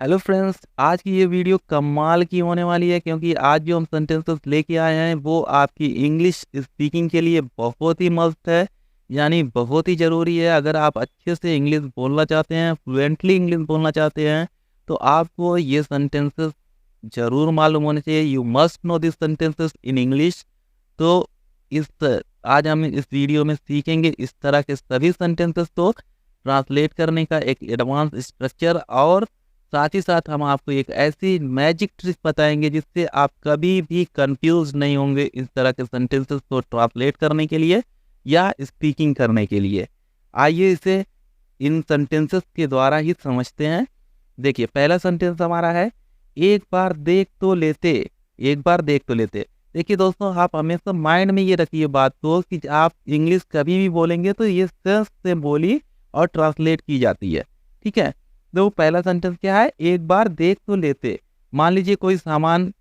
Hello friends, आज की ये वीडियो कमाल की होने वाली है क्योंकि आज जो हम सेंटेंसेस लेके आए हैं वो आपकी इंग्लिश स्पीकिंग के लिए बहुत ही मस्त है। यानी बहुत ही ज़रूरी है। अगर आप अच्छे से इंग्लिश बोलना चाहते हैं, फ्लुएंटली इंग्लिश बोलना चाहते हैं, तो आपको ये सेंटेंसेस ज़रूर मालूम होने चाहिए। You must know this sentences in English. तो इस आज हम इस वीडियो में सीखेंगे इस तरह के सभी सेंटेंसेस को ट्रांसलेट करने का एक एडवांस स्ट्रक्चर, और साथ ही साथ हम आपको एक ऐसी मैजिक ट्रिक बताएंगे जिससे आप कभी भी कंफ्यूज नहीं होंगे इस तरह के सेंटेंसेस को ट्रांसलेट करने के लिए या स्पीकिंग करने के लिए। आइए इसे इन सेंटेंसेस के द्वारा ही समझते हैं। देखिए, पहला सेंटेंस हमारा है, एक बार देख तो लेते। एक बार देख तो लेते। देखिए दोस्तों, आप हमेशा माइंड में ये रखिए बात को कि आप इंग्लिश कभी भी बोलेंगे तो ये सेंस से बोली और ट्रांसलेट की जाती है। ठीक है, तो पहला सेंटेंस क्या है, एक बार देख तो लेते। मान लीजिए कोई सामान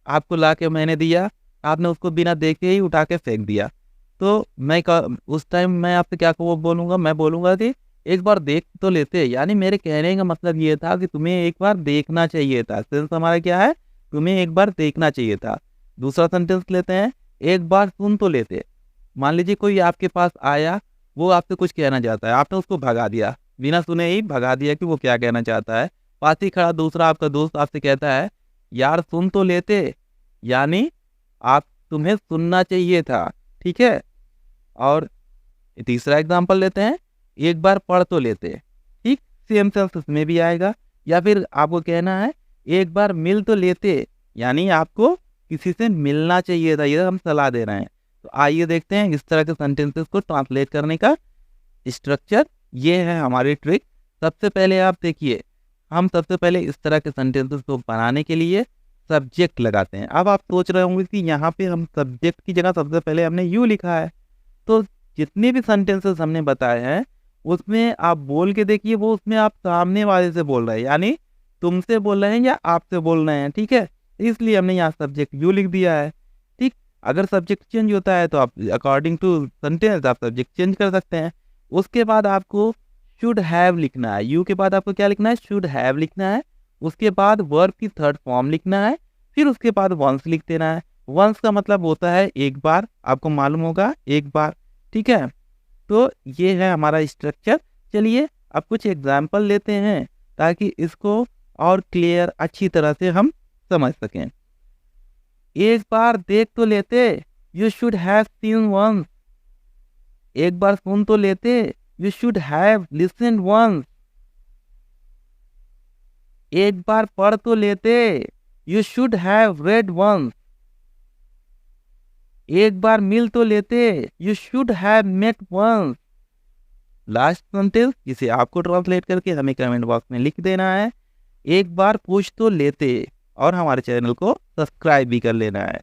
आपको ला के मैंने दिया, आपने उसको बिना देखे ही उठा के फेंक दिया, तो उस टाइम मैं आपसे क्या को बोलूँगा, मैं बोलूँगा कि एक बार देख तो लेते। यानी मेरे कहने का मतलब ये था कि तुम्हें एक बार देखना चाहिए था। सेंस हमारा क्या है, तुम्हें एक बार देखना चाहिए था। दूसरा सेंटेंस लेते हैं, एक बार सुन तो लेते। मान लीजिए कोई आपके पास आया, वो आपसे कुछ कहना चाहता है, आपने उसको भगा दिया, बिना सुने ही भगा दिया कि वो क्या कहना चाहता है। पास ही खड़ा दूसरा आपका दोस्त आपसे कहता है, यार सुन तो लेते। यानी आप तुम्हें सुनना चाहिए था। ठीक है, और तीसरा एग्जांपल लेते हैं, एक बार पढ़ तो लेते। ठीक, सेम सेंस उसमें भी आएगा। या फिर आपको कहना है, एक बार मिल तो लेते। यानी आपको किसी से मिलना चाहिए था, ये हम सलाह दे रहे हैं। तो आइए देखते हैं इस तरह के सेंटेंसेस को ट्रांसलेट करने का स्ट्रक्चर। ये है हमारी ट्रिक। सबसे पहले आप देखिए, हम सबसे पहले इस तरह के सेंटेंसेस को बनाने के लिए सब्जेक्ट लगाते हैं। अब आप सोच रहे होंगे कि यहाँ पे हम सब्जेक्ट की जगह सबसे पहले हमने यू लिखा है। तो जितने भी सेंटेंसेस हमने बताए हैं उसमें आप बोल के देखिए, वो उसमें आप सामने वाले से बोल रहे हैं, यानी तुमसे बोल रहे हैं या आपसे बोल रहे हैं। ठीक है, इसलिए हमने यहाँ सब्जेक्ट यू लिख दिया है। ठीक, अगर सब्जेक्ट चेंज होता है तो आप अकॉर्डिंग टू सेंटेंस आप सब्जेक्ट चेंज कर सकते हैं। उसके बाद आपको शुड हैव लिखना है। यू के बाद आपको क्या लिखना है, शुड हैव लिखना है। उसके बाद वर्ब की थर्ड फॉर्म लिखना है। फिर उसके बाद वंस लिख देना है। वंस का मतलब होता है एक बार, आपको मालूम होगा एक बार। ठीक है, तो ये है हमारा स्ट्रक्चर। चलिए अब कुछ एग्जाम्पल लेते हैं ताकि इसको और क्लियर अच्छी तरह से हम समझ सकें। एक बार देख तो लेते, you should have seen once. एक बार सुन तो लेते, you should have listen once. एक बार पढ़ तो लेते, you should have read once. एक बार मिल तो लेते, you should have met once. Last sentence जिसे आपको ट्रांसलेट करके हमें कमेंट बॉक्स में लिख देना है, एक बार पूछ तो लेते, और हमारे चैनल को सब्सक्राइब भी कर लेना है।